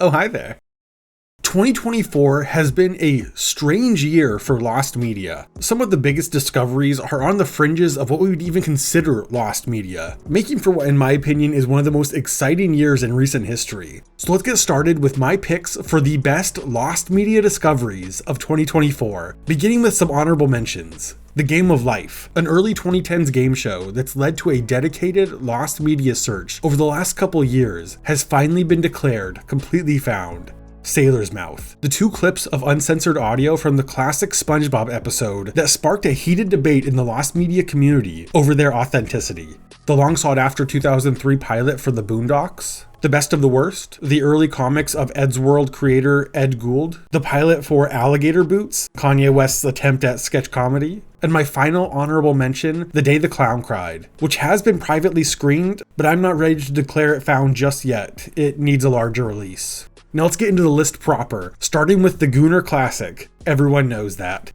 Oh, hi there. 2024 has been a strange year for lost media. Some of the biggest discoveries are on the fringes of what we would even consider lost media, making for what, in my opinion, is one of the most exciting years in recent history. So let's get started with my picks for the best lost media discoveries of 2024, beginning with some honorable mentions. The Game of Life, an early 2010s game show that's led to a dedicated lost media search over the last couple years, has finally been declared completely found. Sailor's Mouth, the two clips of uncensored audio from the classic SpongeBob episode that sparked a heated debate in the lost media community over their authenticity. The long sought after 2003 pilot for The Boondocks. The Best of the Worst, the early comics of Ed's World creator Ed Gould. The pilot for Alligator Boots, Kanye West's attempt at sketch comedy. And my final honorable mention, The Day the Clown Cried, which has been privately screened, but I'm not ready to declare it found just yet. It needs a larger release. Now let's get into the list proper, starting with the Gooner classic. Everyone knows that.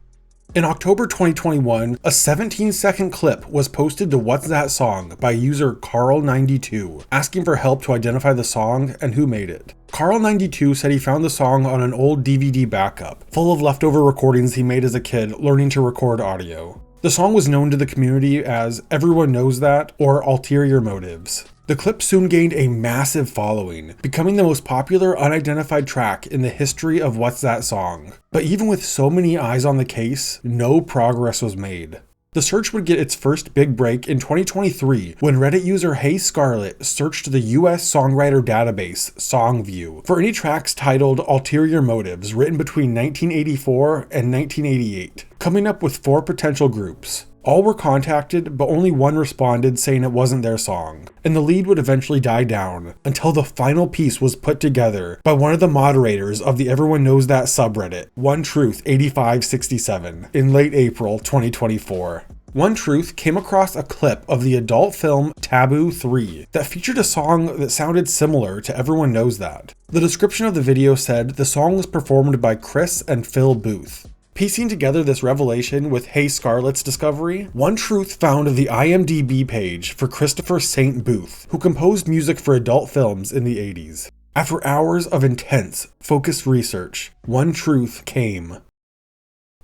In October 2021, a 17-second clip was posted to What's That Song by user Carl92, asking for help to identify the song and who made it. Carl92 said he found the song on an old DVD backup, full of leftover recordings he made as a kid learning to record audio. The song was known to the community as Everyone Knows That or Ulterior Motives. The clip soon gained a massive following, becoming the most popular unidentified track in the history of What's That Song. But even with so many eyes on the case, no progress was made. The search would get its first big break in 2023 when Reddit user Hey Scarlett searched the US songwriter database SongView for any tracks titled Ulterior Motives written between 1984 and 1988, coming up with 4 potential groups. All were contacted, but only one responded saying it wasn't their song, and the lead would eventually die down until the final piece was put together by one of the moderators of the Everyone Knows That subreddit, OneTruth8567, in late April 2024. OneTruth came across a clip of the adult film Taboo 3 that featured a song that sounded similar to Everyone Knows That. The description of the video said the song was performed by Chris and Phil Booth. Piecing together this revelation with Hey Scarlett's discovery, OneTruth found the IMDb page for Christopher St. Booth, who composed music for adult films in the 80s. After hours of intense, focused research, OneTruth came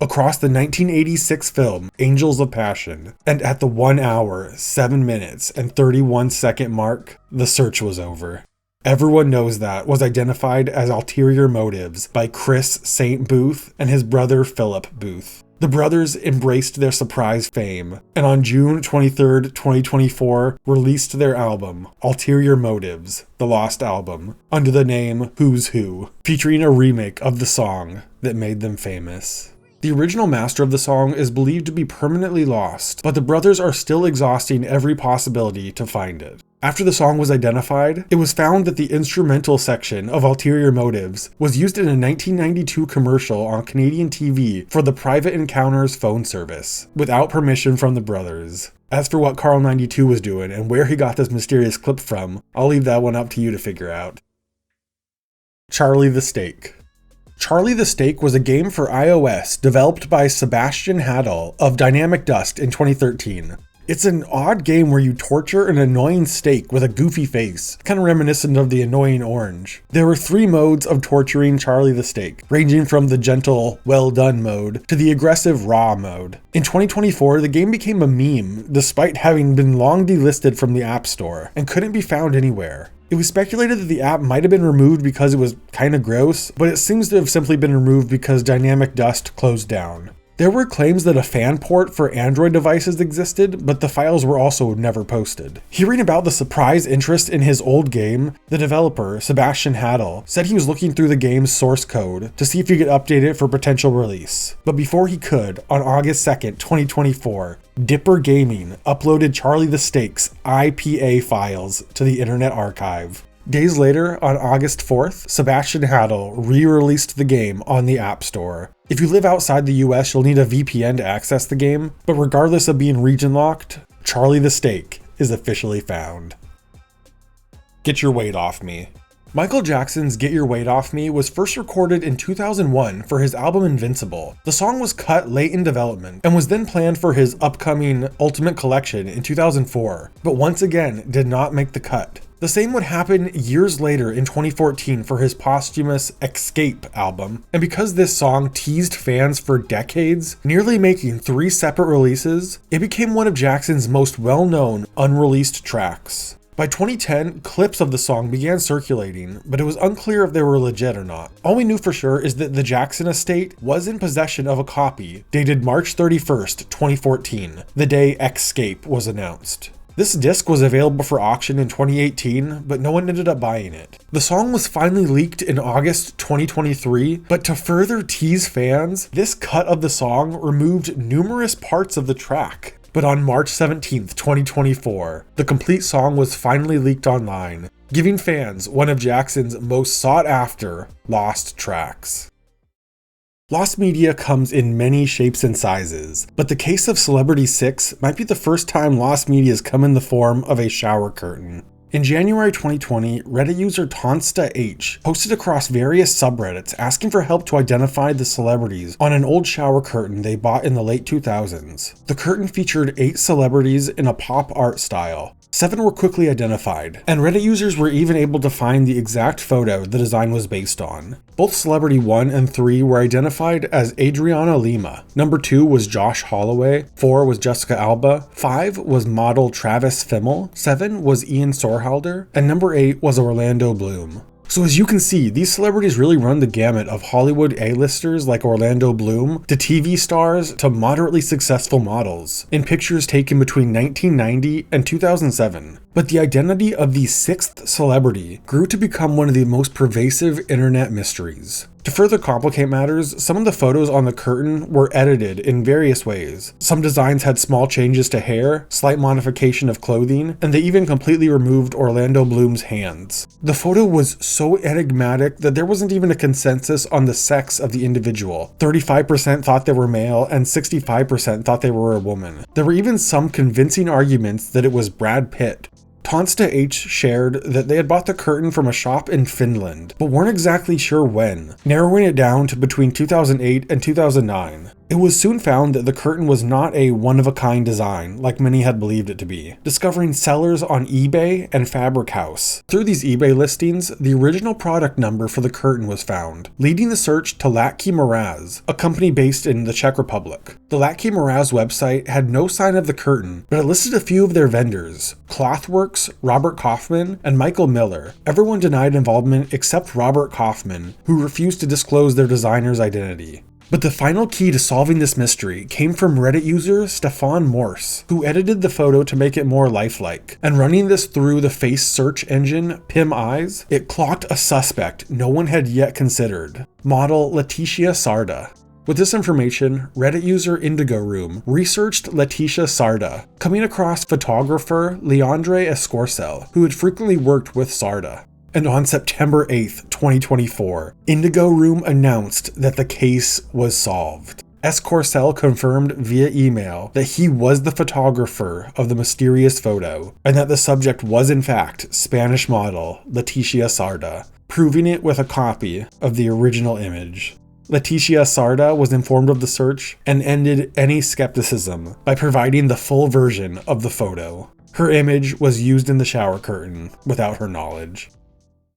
across the 1986 film Angels of Passion, and at the 1 hour, 7 minutes, and 31 second mark, the search was over. Everyone Knows That was identified as Ulterior Motives by Chris St. Booth and his brother Philip Booth. The brothers embraced their surprise fame, and on June 23, 2024, released their album, Ulterior Motives, the Lost Album, under the name Who's Who, featuring a remake of the song that made them famous. The original master of the song is believed to be permanently lost, but the brothers are still exhausting every possibility to find it. After the song was identified, it was found that the instrumental section of Ulterior Motives was used in a 1992 commercial on Canadian TV for the Private Encounters phone service, without permission from the brothers. As for what Carl92 was doing and where he got this mysterious clip from, I'll leave that one up to you to figure out. Charlie the Steak. Charlie the Steak was a game for iOS developed by Sebastian Haddle of Dynamic Dust in 2013. It's an odd game where you torture an annoying steak with a goofy face, kind of reminiscent of the Annoying Orange. There were 3 modes of torturing Charlie the Steak, ranging from the gentle, well done mode to the aggressive raw mode. In 2024, the game became a meme, despite having been long delisted from the App Store, and couldn't be found anywhere. It was speculated that the app might have been removed because it was kinda gross, but it seems to have simply been removed because Dynamic Dust closed down. There were claims that a fan port for Android devices existed, but the files were also never posted. Hearing about the surprise interest in his old game, the developer, Sebastian Haddle, said he was looking through the game's source code to see if he could update it for potential release. But before he could, on August 2nd, 2024, Dipper Gaming uploaded Charlie the Steak's IPA files to the Internet Archive. Days later, on August 4th, Sebastian Haddle re-released the game on the App Store. If you live outside the US, you'll need a VPN to access the game, but regardless of being region locked, Charlie the Steak is officially found. Get Your Weight Off Me. Michael Jackson's Get Your Weight Off Me was first recorded in 2001 for his album Invincible. The song was cut late in development and was then planned for his upcoming Ultimate Collection in 2004, but once again did not make the cut. The same would happen years later in 2014 for his posthumous Escape album, and because this song teased fans for decades, nearly making 3 separate releases, it became one of Jackson's most well-known unreleased tracks. By 2010, clips of the song began circulating, but it was unclear if they were legit or not. All we knew for sure is that the Jackson estate was in possession of a copy dated March 31st, 2014, the day Escape was announced. This disc was available for auction in 2018, but no one ended up buying it. The song was finally leaked in August 2023, but to further tease fans, this cut of the song removed numerous parts of the track. But on March 17th, 2024, the complete song was finally leaked online, giving fans one of Jackson's most sought-after lost tracks. Lost media comes in many shapes and sizes, but the case of Celebrity 6 might be the first time lost media has come in the form of a shower curtain. In January 2020, Reddit user Tonsta H posted across various subreddits asking for help to identify the celebrities on an old shower curtain they bought in the late 2000s. The curtain featured 8 celebrities in a pop art style. 7 were quickly identified, and Reddit users were even able to find the exact photo the design was based on. Both Celebrity 1 and 3 were identified as Adriana Lima. Number 2 was Josh Holloway, 4 was Jessica Alba, 5 was model Travis Fimmel, 7 was Ian Somerhalder, and number 8 was Orlando Bloom. So as you can see, these celebrities really run the gamut of Hollywood A-listers like Orlando Bloom, to TV stars, to moderately successful models, in pictures taken between 1990 and 2007. But the identity of the 6th celebrity grew to become one of the most pervasive internet mysteries. To further complicate matters, some of the photos on the curtain were edited in various ways. Some designs had small changes to hair, slight modification of clothing, and they even completely removed Orlando Bloom's hands. The photo was so enigmatic that there wasn't even a consensus on the sex of the individual. 35% thought they were male, and 65% thought they were a woman. There were even some convincing arguments that it was Brad Pitt. Tonsta H shared that they had bought the curtain from a shop in Finland, but weren't exactly sure when, narrowing it down to between 2008 and 2009. It was soon found that the curtain was not a one-of-a-kind design, like many had believed it to be, discovering sellers on eBay and Fabric House. Through these eBay listings, the original product number for the curtain was found, leading the search to Latky Mraz, a company based in the Czech Republic. The Latky Mraz website had no sign of the curtain, but it listed a few of their vendors: Clothworks, Robert Kaufman, and Michael Miller. Everyone denied involvement except Robert Kaufman, who refused to disclose their designer's identity. But the final key to solving this mystery came from Reddit user Stefan Morse, who edited the photo to make it more lifelike. And running this through the face search engine Pim Eyes, it clocked a suspect no one had yet considered: model Leticia Sarda. With this information, Reddit user Indigo Room researched Leticia Sarda, coming across photographer Leandre Escorcel, who had frequently worked with Sarda. And on September 8th, 2024, Indigo Room announced that the case was solved. Escorcel confirmed via email that he was the photographer of the mysterious photo, and that the subject was in fact Spanish model Leticia Sarda, proving it with a copy of the original image. Leticia Sarda was informed of the search and ended any skepticism by providing the full version of the photo. Her image was used in the shower curtain without her knowledge.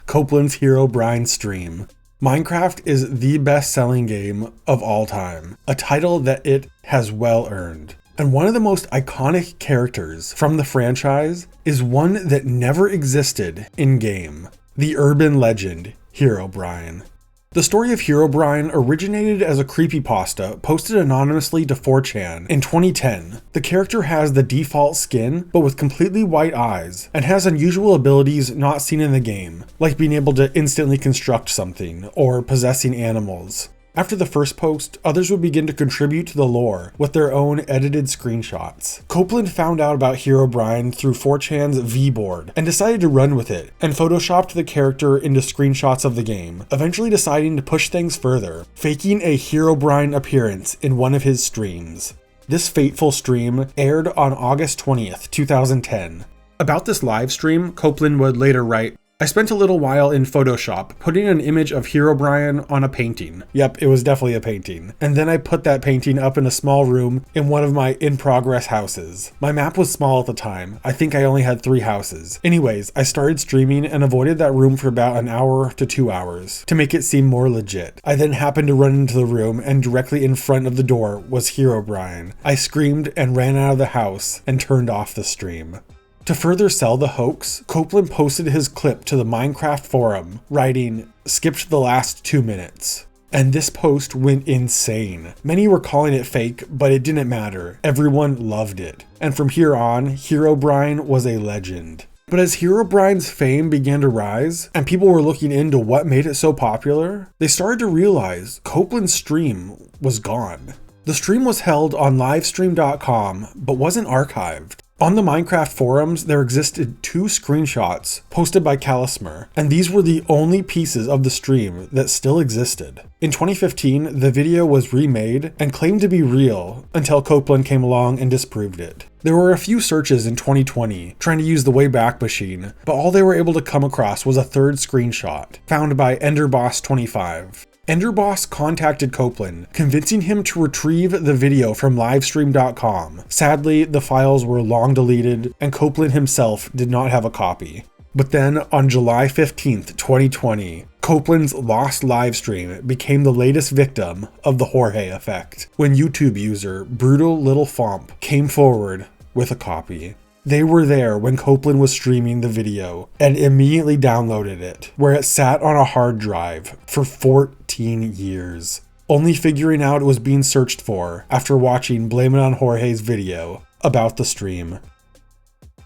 Copeland's Herobrine stream. Minecraft is the best-selling game of all time, a title that it has well earned. And one of the most iconic characters from the franchise is one that never existed in-game: the urban legend, Herobrine. The story of Herobrine originated as a creepypasta posted anonymously to 4chan in 2010. The character has the default skin, but with completely white eyes, and has unusual abilities not seen in the game, like being able to instantly construct something, or possessing animals. After the first post, others would begin to contribute to the lore with their own edited screenshots. Copeland found out about Herobrine through 4chan's V-board and decided to run with it, and photoshopped the character into screenshots of the game, eventually deciding to push things further, faking a Herobrine appearance in one of his streams. This fateful stream aired on August 20th, 2010. About this live stream, Copeland would later write, I spent a little while in Photoshop putting an image of Herobrine on a painting. Yep, it was definitely a painting. And then I put that painting up in a small room in one of my in-progress houses. My map was small at the time. I think I only had 3 houses. Anyways, I started streaming and avoided that room for about an hour to 2 hours to make it seem more legit. I then happened to run into the room and directly in front of the door was Herobrine. I screamed and ran out of the house and turned off the stream. To further sell the hoax, Copeland posted his clip to the Minecraft forum, writing, "Skipped the last 2 minutes." And this post went insane. Many were calling it fake, but it didn't matter. Everyone loved it. And from here on, Herobrine was a legend. But as Herobrine's fame began to rise, and people were looking into what made it so popular, they started to realize Copeland's stream was gone. The stream was held on livestream.com, but wasn't archived. On the Minecraft forums, there existed 2 screenshots posted by Calismer, and these were the only pieces of the stream that still existed. In 2015, the video was remade and claimed to be real until Copeland came along and disproved it. There were a few searches in 2020 trying to use the Wayback Machine, but all they were able to come across was a 3rd screenshot, found by EnderBoss25. EnderBoss contacted Copeland, convincing him to retrieve the video from livestream.com. Sadly, the files were long deleted, and Copeland himself did not have a copy. But then, on July 15th, 2020, Copeland's lost livestream became the latest victim of the Jorge effect, when YouTube user Brutal Little Fomp came forward with a copy. They were there when Copeland was streaming the video and immediately downloaded it, where it sat on a hard drive for 14 years, only figuring out it was being searched for after watching Blame It on Jorge's video about the stream.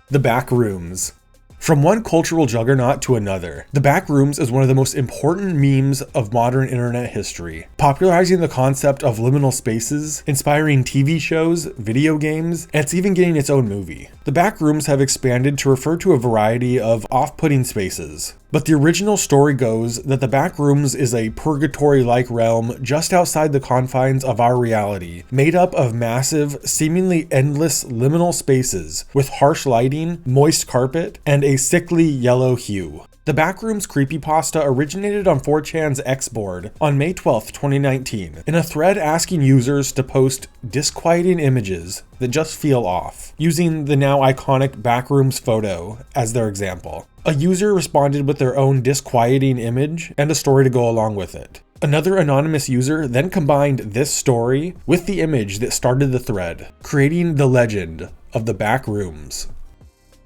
The Backrooms. From one cultural juggernaut to another, the Backrooms is one of the most important memes of modern internet history, popularizing the concept of liminal spaces, inspiring TV shows, video games, and it's even getting its own movie. The Backrooms have expanded to refer to a variety of off-putting spaces, but the original story goes that the Backrooms is a purgatory-like realm just outside the confines of our reality, made up of massive, seemingly endless liminal spaces with harsh lighting, moist carpet, and a sickly yellow hue. The Backrooms creepypasta originated on 4chan's X board on May 12, 2019, in a thread asking users to post disquieting images that just feel off, using the now iconic Backrooms photo as their example. A user responded with their own disquieting image and a story to go along with it. Another anonymous user then combined this story with the image that started the thread, creating the legend of the Backrooms.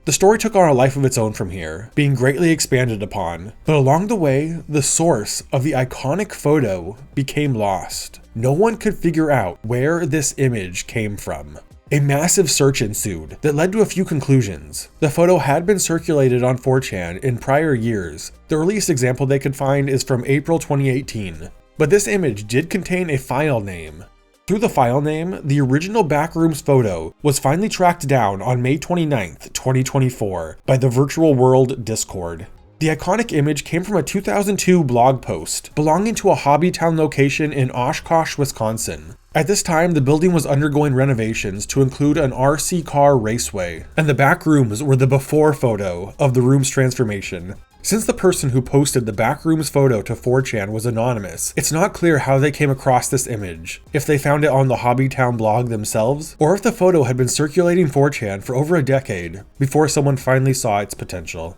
The story took on a life of its own from here, being greatly expanded upon, but along the way, the source of the iconic photo became lost. No one could figure out where this image came from. A massive search ensued that led to a few conclusions. The photo had been circulated on 4chan in prior years. The earliest example they could find is from April 2018, but this image did contain a file name. Through the file name, the original Backrooms photo was finally tracked down on May 29th, 2024 by the Virtual World Discord. The iconic image came from a 2002 blog post belonging to a Hobbytown location in Oshkosh, Wisconsin. At this time, the building was undergoing renovations to include an RC car raceway, and the Backrooms were the before photo of the room's transformation. Since the person who posted the Backrooms photo to 4chan was anonymous, it's not clear how they came across this image, if they found it on the Hobbytown blog themselves, or if the photo had been circulating 4chan for over a decade before someone finally saw its potential.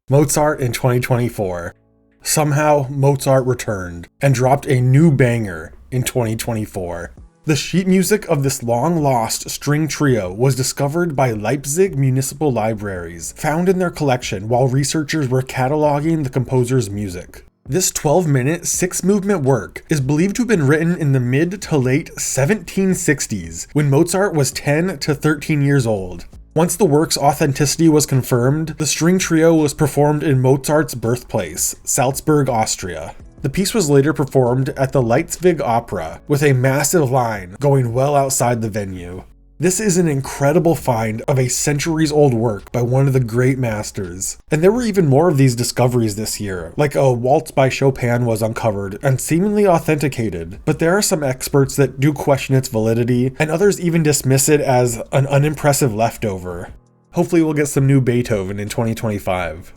Mozart in 2024. Somehow, Mozart returned and dropped a new banger in 2024. The sheet music of this long-lost string trio was discovered by Leipzig Municipal Libraries, found in their collection while researchers were cataloging the composer's music. This 12-minute, 6-movement work is believed to have been written in the mid to late 1760s, when Mozart was 10 to 13 years old. Once the work's authenticity was confirmed, the string trio was performed in Mozart's birthplace, Salzburg, Austria. The piece was later performed at the Leipzig Opera, with a massive line going well outside the venue. This is an incredible find of a centuries-old work by one of the great masters. And there were even more of these discoveries this year, like a waltz by Chopin was uncovered and seemingly authenticated, but there are some experts that do question its validity, and others even dismiss it as an unimpressive leftover. Hopefully we'll get some new Beethoven in 2025.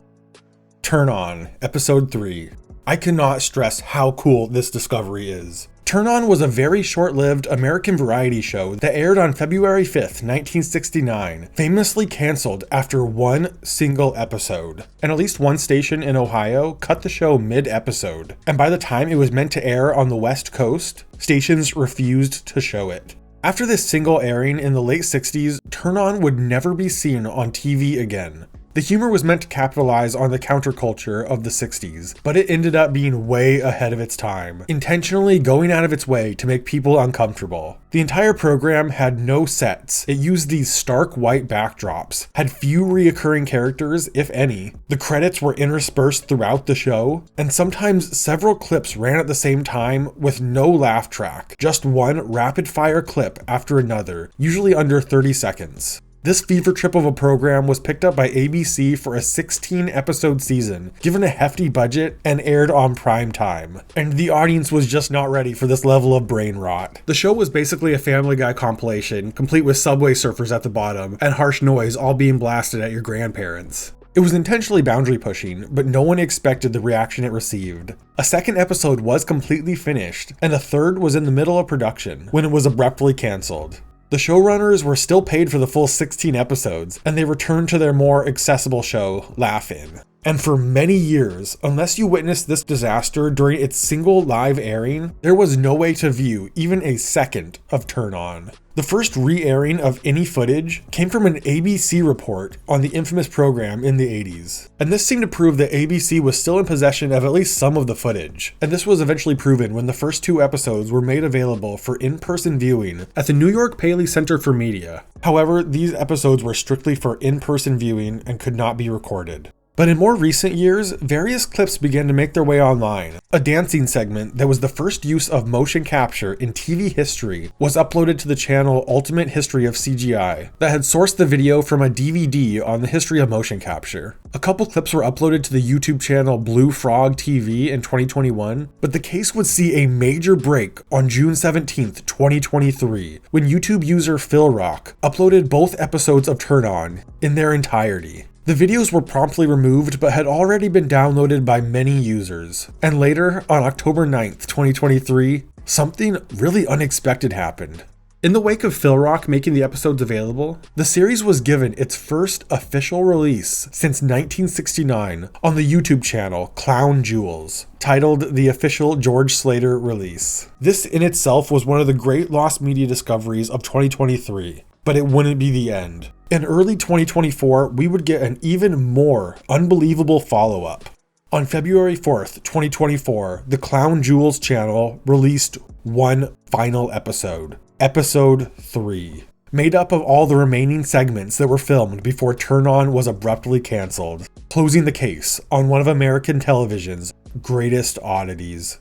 Turn On, Episode 3. I cannot stress how cool this discovery is. Turn On was a very short-lived American variety show that aired on February 5th, 1969, famously canceled after one single episode. And at least one station in Ohio cut the show mid-episode, and by the time it was meant to air on the West Coast, stations refused to show it. After this single airing in the late 60s, Turn On would never be seen on TV again. The humor was meant to capitalize on the counterculture of the 60s, but it ended up being way ahead of its time, intentionally going out of its way to make people uncomfortable. The entire program had no sets. It used these stark white backdrops, had few reoccurring characters, if any. The credits were interspersed throughout the show, and sometimes several clips ran at the same time with no laugh track, just one rapid-fire clip after another, usually under 30 seconds. This fever trip of a program was picked up by ABC for a 16-episode season, given a hefty budget, and aired on prime time. And the audience was just not ready for this level of brain rot. The show was basically a Family Guy compilation, complete with Subway Surfers at the bottom, and harsh noise all being blasted at your grandparents. It was intentionally boundary pushing, but no one expected the reaction it received. A second episode was completely finished, and a third was in the middle of production, when it was abruptly cancelled. The showrunners were still paid for the full 16 episodes, and they returned to their more accessible show, Laugh-In. And for many years, unless you witnessed this disaster during its single live airing, there was no way to view even a second of Turn On. The first re-airing of any footage came from an ABC report on the infamous program in the 80s. And this seemed to prove that ABC was still in possession of at least some of the footage. And this was eventually proven when the first 2 episodes were made available for in-person viewing at the New York Paley Center for Media. However, these episodes were strictly for in-person viewing and could not be recorded. But in more recent years, various clips began to make their way online. A dancing segment that was the first use of motion capture in TV history was uploaded to the channel Ultimate History of CGI that had sourced the video from a DVD on the history of motion capture. A couple clips were uploaded to the YouTube channel Blue Frog TV in 2021, but the case would see a major break on June 17th, 2023, when YouTube user PhilRock uploaded both episodes of Turn On in their entirety. The videos were promptly removed but had already been downloaded by many users. And later, on October 9th, 2023, something really unexpected happened. In the wake of PhilRock making the episodes available, the series was given its first official release since 1969 on the YouTube channel Clown Jewels, titled the official George Slater release. This in itself was one of the great lost media discoveries of 2023, but it wouldn't be the end. In early 2024, we would get an even more unbelievable follow-up. On February 4th, 2024, the Clown Jewels channel released one final episode, Episode 3, made up of all the remaining segments that were filmed before Turn On was abruptly canceled, closing the case on one of American television's greatest oddities.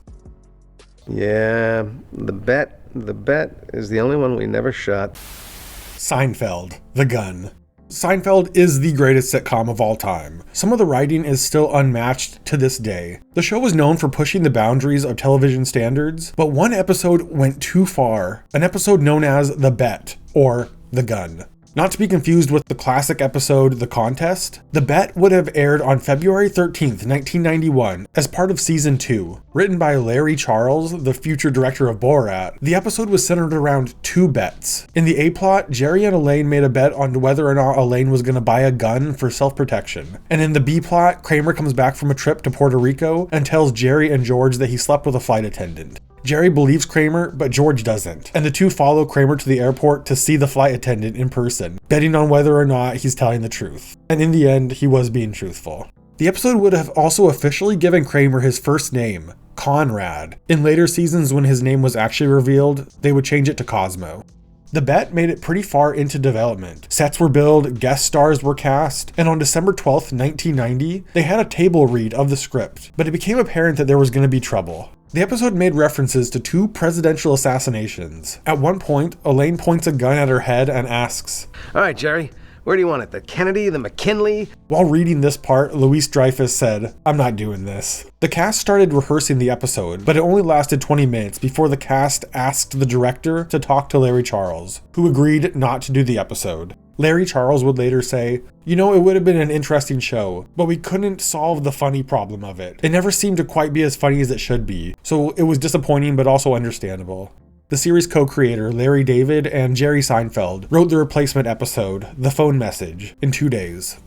Yeah, the bet is the only one we never shot. Seinfeld, The Gun. Seinfeld is the greatest sitcom of all time. Some of the writing is still unmatched to this day. The show was known for pushing the boundaries of television standards, but one episode went too far. An episode known as The Bet, or The Gun. Not to be confused with the classic episode The Contest, The Bet would have aired on February 13th, 1991 as part of Season 2. Written by Larry Charles, the future director of Borat, the episode was centered around 2 bets. In the A-plot, Jerry and Elaine made a bet on whether or not Elaine was going to buy a gun for self-protection. And in the B-plot, Kramer comes back from a trip to Puerto Rico and tells Jerry and George that he slept with a flight attendant. Jerry believes Kramer, but George doesn't, and the two follow Kramer to the airport to see the flight attendant in person, betting on whether or not he's telling the truth. And in the end, he was being truthful. The episode would have also officially given Kramer his first name, Conrad. In later seasons, when his name was actually revealed, they would change it to Cosmo. The Bet made it pretty far into development. Sets were built, guest stars were cast, and on December 12th, 1990, they had a table read of the script, but it became apparent that there was going to be trouble. The episode made references to 2 presidential assassinations. At one point, Elaine points a gun at her head and asks, "All right, Jerry, where do you want it? The Kennedy, the McKinley?" While reading this part, Louis-Dreyfus said, "I'm not doing this." The cast started rehearsing the episode, but it only lasted 20 minutes before the cast asked the director to talk to Larry Charles, who agreed not to do the episode. Larry Charles would later say, "You know, it would have been an interesting show, but we couldn't solve the funny problem of it. It never seemed to quite be as funny as it should be, so it was disappointing but also understandable." The series co-creator Larry David and Jerry Seinfeld wrote the replacement episode, The Phone Message, in 2 days.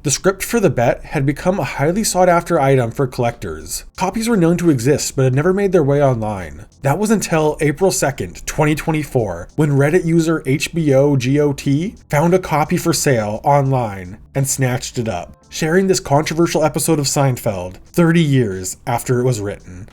The script for The Bet had become a highly sought-after item for collectors. Copies were known to exist but had never made their way online. That was until April 2nd, 2024, when Reddit user HBOGOT found a copy for sale online and snatched it up, sharing this controversial episode of Seinfeld 30 years after it was written.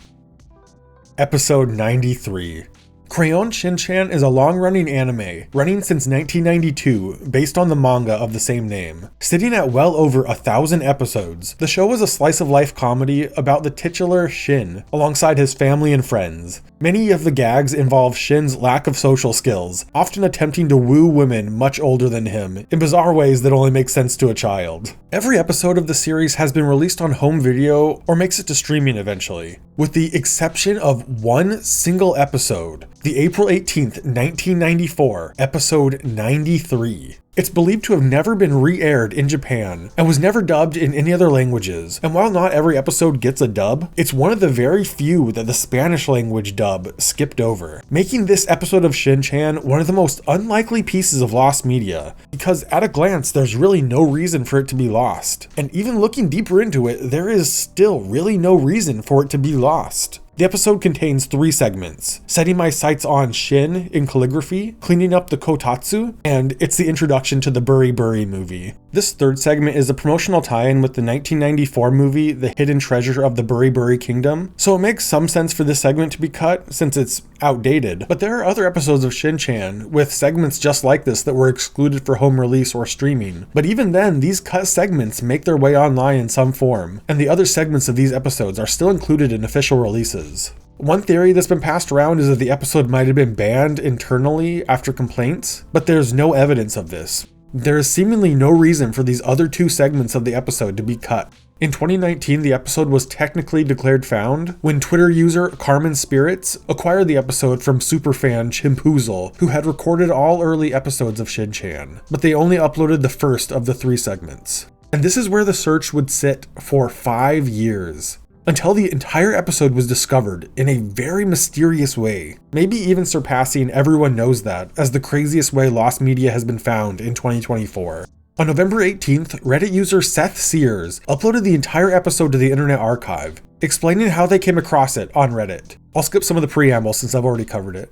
Episode 93. Crayon Shin-Chan is a long-running anime, running since 1992, based on the manga of the same name. Sitting at well over 1,000 episodes, the show is a slice-of-life comedy about the titular Shin, alongside his family and friends. Many of the gags involve Shin's lack of social skills, often attempting to woo women much older than him, in bizarre ways that only make sense to a child. Every episode of the series has been released on home video or makes it to streaming eventually, with the exception of one single episode, the April 18th, 1994, episode 93. It's believed to have never been re-aired in Japan and was never dubbed in any other languages, and while not every episode gets a dub, it's one of the very few that the Spanish language dub skipped over, making this episode of Shin-Chan one of the most unlikely pieces of lost media, because at a glance there's really no reason for it to be lost, and even looking deeper into it, there is still really no reason for it to be lost. The episode contains 3 segments: setting my sights on Shin in calligraphy, cleaning up the kotatsu, and it's the introduction to the Buri Buri movie. This 3rd segment is a promotional tie-in with the 1994 movie The Hidden Treasure of the Buri Buri Kingdom, so it makes some sense for this segment to be cut since it's outdated. But there are other episodes of Shin-Chan with segments just like this that were excluded for home release or streaming. But even then, these cut segments make their way online in some form, and the other segments of these episodes are still included in official releases. One theory that's been passed around is that the episode might have been banned internally after complaints, but there's no evidence of this. There is seemingly no reason for these other 2 segments of the episode to be cut. In 2019, the episode was technically declared found when Twitter user Carmen Spirits acquired the episode from superfan Chimpoozle, who had recorded all early episodes of Shin-Chan, but they only uploaded the first of the 3 segments. And this is where the search would sit for 5 years. Until the entire episode was discovered in a very mysterious way, maybe even surpassing Everyone Knows That as the craziest way lost media has been found in 2024. On November 18th, Reddit user Seth Sears uploaded the entire episode to the Internet Archive, explaining how they came across it on Reddit. I'll skip some of the preamble since I've already covered it.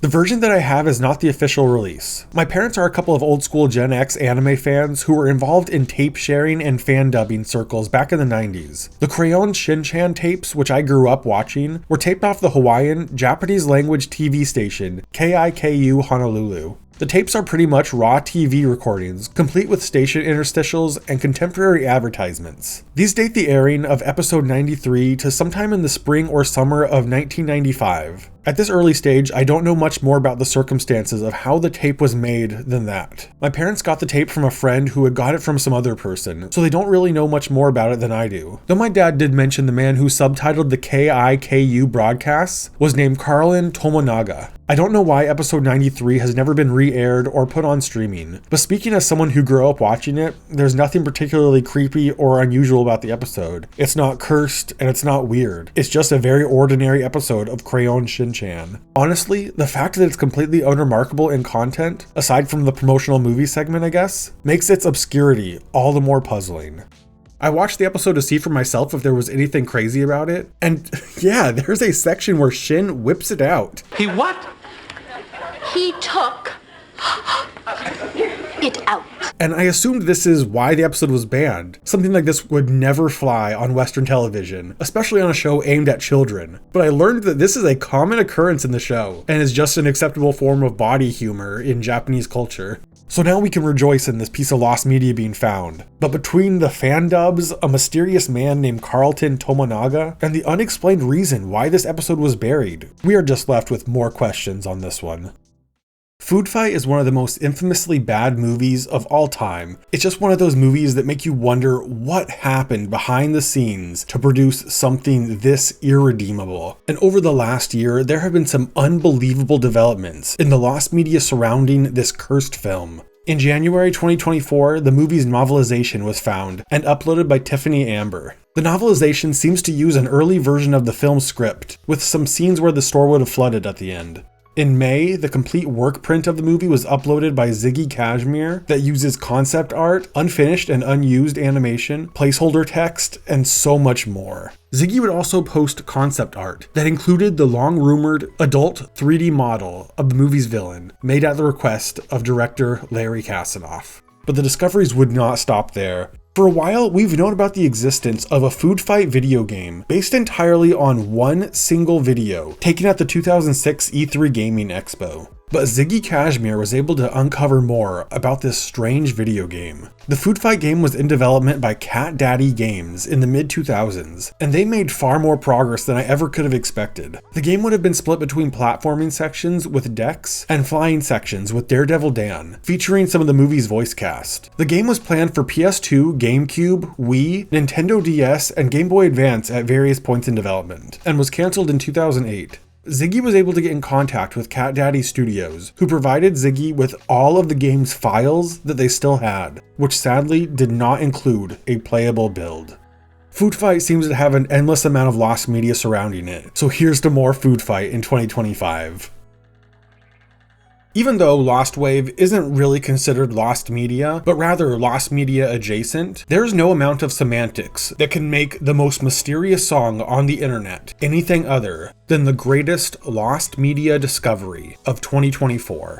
The version that I have is not the official release. My parents are a couple of old school Gen X anime fans who were involved in tape sharing and fan dubbing circles back in the 90s. The Crayon Shin-Chan tapes, which I grew up watching, were taped off the Hawaiian, Japanese language TV station KIKU Honolulu. The tapes are pretty much raw TV recordings, complete with station interstitials and contemporary advertisements. These date the airing of episode 93 to sometime in the spring or summer of 1995. At this early stage, I don't know much more about the circumstances of how the tape was made than that. My parents got the tape from a friend who had got it from some other person, so they don't really know much more about it than I do. Though my dad did mention the man who subtitled the KIKU broadcasts was named Carlin Tomonaga. I don't know why episode 93 has never been re-aired or put on streaming, but speaking as someone who grew up watching it, there's nothing particularly creepy or unusual about the episode. It's not cursed and it's not weird. It's just a very ordinary episode of Crayon Shin-Chan. Honestly, the fact that it's completely unremarkable in content, aside from the promotional movie segment I guess, makes its obscurity all the more puzzling. I watched the episode to see for myself if there was anything crazy about it, and yeah, there's a section where Shin whips it out. He what? He took it out. And I assumed this is why the episode was banned. Something like this would never fly on Western television, especially on a show aimed at children. But I learned that this is a common occurrence in the show, and is just an acceptable form of body humor in Japanese culture. So now we can rejoice in this piece of lost media being found. But between the fan dubs, a mysterious man named Carlton Tomonaga, and the unexplained reason why this episode was buried, we are just left with more questions on this one. Foodfight is one of the most infamously bad movies of all time. It's just one of those movies that make you wonder what happened behind the scenes to produce something this irredeemable. And over the last year, there have been some unbelievable developments in the lost media surrounding this cursed film. In January 2024, the movie's novelization was found and uploaded by Tiffany Amber. The novelization seems to use an early version of the film's script, with some scenes where the store would have flooded at the end. In May, the complete work print of the movie was uploaded by Ziggy Kashmir that uses concept art, unfinished and unused animation, placeholder text, and so much more. Ziggy would also post concept art that included the long-rumored adult 3D model of the movie's villain, made at the request of director Larry Kasanoff. But the discoveries would not stop there. For a while, we've known about the existence of a Foodfight video game based entirely on one single video taken at the 2006 E3 Gaming Expo. But Ziggy Kashmir was able to uncover more about this strange video game. The Foodfight game was in development by Cat Daddy Games in the mid-2000s, and they made far more progress than I ever could have expected. The game would have been split between platforming sections with Dex and flying sections with Daredevil Dan, featuring some of the movie's voice cast. The game was planned for PS2, GameCube, Wii, Nintendo DS, and Game Boy Advance at various points in development, and was cancelled in 2008. Ziggy was able to get in contact with Cat Daddy Studios, who provided Ziggy with all of the game's files that they still had, which sadly did not include a playable build. Foodfight seems to have an endless amount of lost media surrounding it, so here's to more Foodfight in 2025. Even though Lost Wave isn't really considered lost media, but rather lost media adjacent, there's no amount of semantics that can make the most mysterious song on the internet anything other than the greatest lost media discovery of 2024.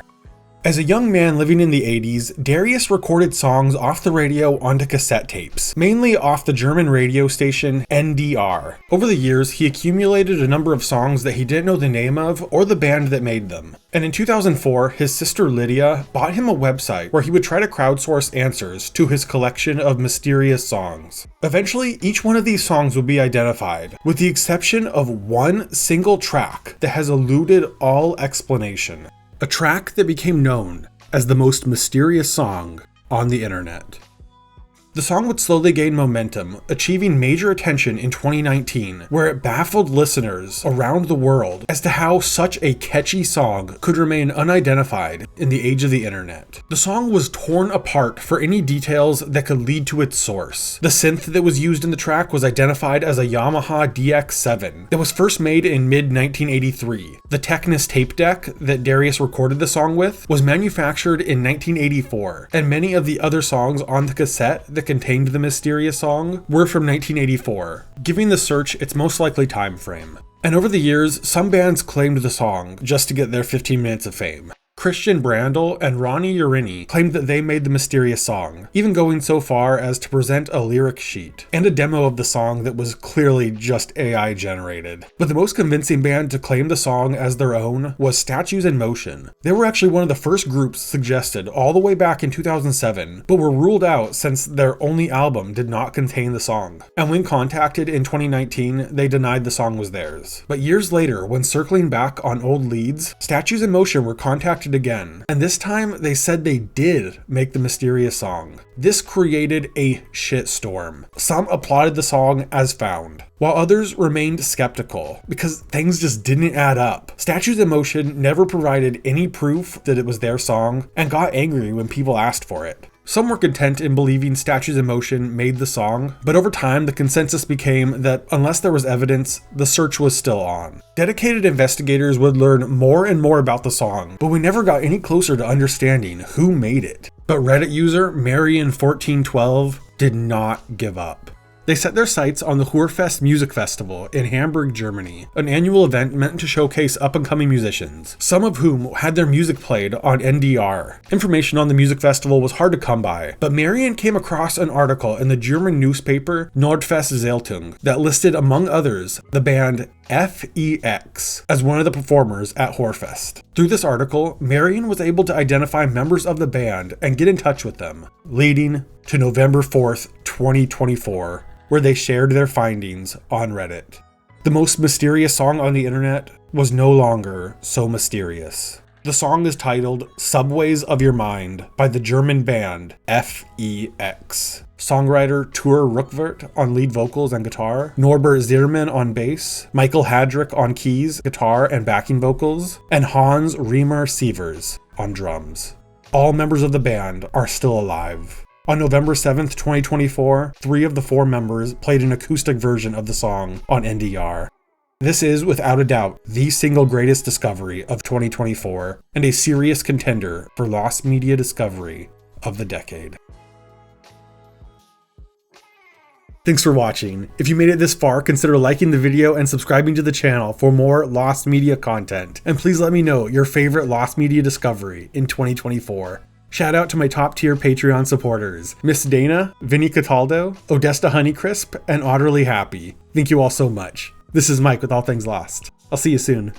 As a young man living in the 80s, Darius recorded songs off the radio onto cassette tapes, mainly off the German radio station NDR. Over the years, he accumulated a number of songs that he didn't know the name of or the band that made them. And in 2004, his sister Lydia bought him a website where he would try to crowdsource answers to his collection of mysterious songs. Eventually, each one of these songs would be identified, with the exception of one single track that has eluded all explanation. A track that became known as the most mysterious song on the internet. The song would slowly gain momentum, achieving major attention in 2019, where it baffled listeners around the world as to how such a catchy song could remain unidentified in the age of the internet. The song was torn apart for any details that could lead to its source. The synth that was used in the track was identified as a Yamaha DX7 that was first made in mid-1983. The Technis tape deck that Darius recorded the song with was manufactured in 1984, and many of the other songs on the cassette that contained the mysterious song were from 1984, giving the search its most likely time frame. And over the years, some bands claimed the song just to get their 15 minutes of fame. Christian Brandl and Ronnie Urini claimed that they made the mysterious song, even going so far as to present a lyric sheet and a demo of the song that was clearly just AI generated. But the most convincing band to claim the song as their own was Statues in Motion. They were actually one of the first groups suggested all the way back in 2007, but were ruled out since their only album did not contain the song. And when contacted in 2019, they denied the song was theirs. But years later, when circling back on old leads, Statues in Motion were contacted again, and this time they said they did make the mysterious song. This created a shitstorm. Some applauded the song as found, while others remained skeptical because things just didn't add up. Statues in Motion never provided any proof that it was their song and got angry when people asked for it. Some were content in believing Statues in Motion made the song, but over time the consensus became that unless there was evidence, the search was still on. Dedicated investigators would learn more and more about the song, but we never got any closer to understanding who made it. But Reddit user Marion1412 did not give up. They set their sights on the Hörfest Music Festival in Hamburg, Germany, an annual event meant to showcase up-and-coming musicians, some of whom had their music played on NDR. Information on the music festival was hard to come by, but Marion came across an article in the German newspaper Nordwestzeitung that listed, among others, the band FEX as one of the performers at Hörfest. Through this article, Marion was able to identify members of the band and get in touch with them, leading to November 4th, 2024, where they shared their findings on Reddit. The most mysterious song on the internet was no longer so mysterious. The song is titled Subways of Your Mind by the German band FEX. Songwriter Ture Ruckwirt on lead vocals and guitar, Norbert Zierman on bass, Michael Hadrick on keys, guitar, and backing vocals, and Hans-Reimer Sievers on drums. all members of the band are still alive. On November 7th, 2024, 3 of the 4 members played an acoustic version of the song on NDR. This is, without a doubt, the single greatest discovery of 2024, and a serious contender for Lost Media Discovery of the decade. Thanks for watching. If you made it this far, consider liking the video and subscribing to the channel for more Lost Media content. And please let me know your favorite Lost Media discovery in 2024. Shout out to my top tier Patreon supporters, Miss Dana, Vinny Cataldo, Odesta Honeycrisp, and Otterly Happy. Thank you all so much. This is Mike with All Things Lost. I'll see you soon.